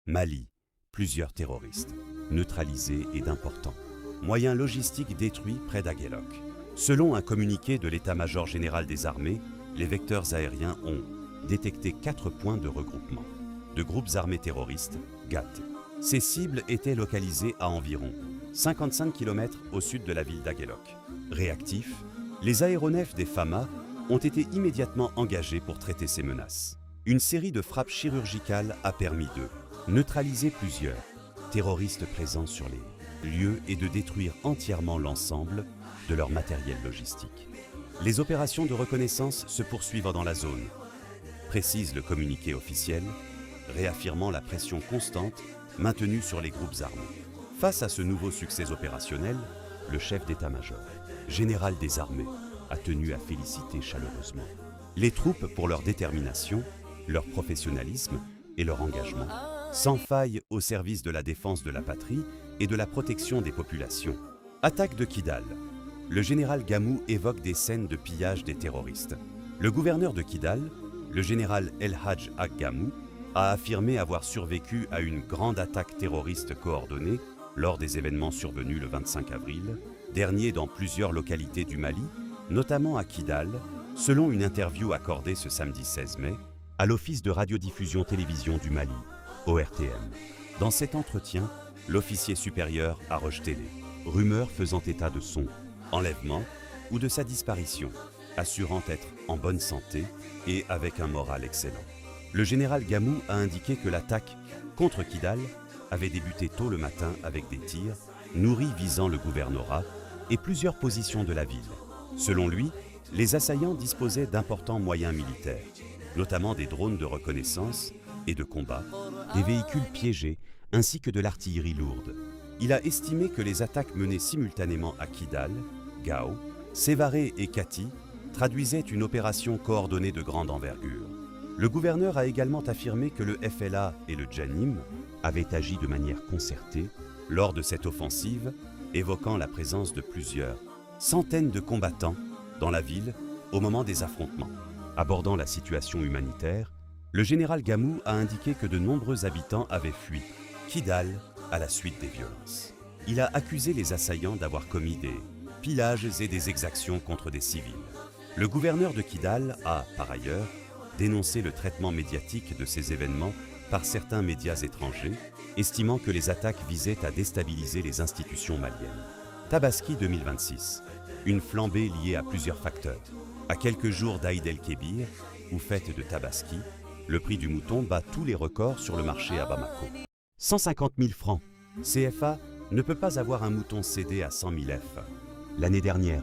Mali, plusieurs terroristes, neutralisés et d'importants. Moyens logistiques détruits près d'Aguelok. Selon un communiqué de l'état-major général des armées, les vecteurs aériens ont détecté 4 points de regroupement de groupes armés terroristes, GAT. Ces cibles étaient localisées à environ 55 km au sud de la ville d'Aguelok. Réactifs, les aéronefs des FAMA ont été immédiatement engagés pour traiter ces menaces. Une série de frappes chirurgicales a permis de neutraliser plusieurs terroristes présents sur les lieux et de détruire entièrement l'ensemble de leur matériel logistique. Les opérations de reconnaissance se poursuivent dans la zone, précise le communiqué officiel, réaffirmant la pression constante maintenue sur les groupes armés. Face à ce nouveau succès opérationnel, le chef d'état-major, général des armées, a tenu à féliciter chaleureusement les troupes pour leur détermination, leur professionnalisme et leur engagement, sans faille au service de la défense de la patrie et de la protection des populations. Attaque de Kidal. Le général Gamou évoque des scènes de pillage des terroristes. Le gouverneur de Kidal, le général El Hadj Ag Gamou, a affirmé avoir survécu à une grande attaque terroriste coordonnée lors des événements survenus le 25 avril, dernier dans plusieurs localités du Mali, notamment à Kidal, selon une interview accordée ce samedi 16 mai à l'Office de radiodiffusion télévision du Mali, ORTM. Dans cet entretien, l'officier supérieur a rejeté les rumeurs faisant état de son enlèvement ou de sa disparition, assurant être en bonne santé et avec un moral excellent. Le général Gamou a indiqué que l'attaque contre Kidal avait débuté tôt le matin avec des tirs nourris visant le gouvernorat et plusieurs positions de la ville. Selon lui, les assaillants disposaient d'importants moyens militaires, notamment des drones de reconnaissance et de combat, des véhicules piégés ainsi que de l'artillerie lourde. Il a estimé que les attaques menées simultanément à Kidal, Gao, Sévaré et Kati traduisaient une opération coordonnée de grande envergure. Le gouverneur a également affirmé que le FLA et le Djanim avaient agi de manière concertée lors de cette offensive, évoquant la présence de plusieurs centaines de combattants dans la ville au moment des affrontements. Abordant la situation humanitaire, le général Gamou a indiqué que de nombreux habitants avaient fui Kidal à la suite des violences. Il a accusé les assaillants d'avoir commis des pillages et des exactions contre des civils. Le gouverneur de Kidal a, par ailleurs, dénoncé le traitement médiatique de ces événements par certains médias étrangers, estimant que les attaques visaient à déstabiliser les institutions maliennes. Tabaski 2026, une flambée liée à plusieurs facteurs. À quelques jours d'Aïd el-Kébir, ou fête de Tabaski, le prix du mouton bat tous les records sur le marché à Bamako. 150 000 francs. CFA ne peut pas avoir un mouton cédé à 100 000 F. L'année dernière,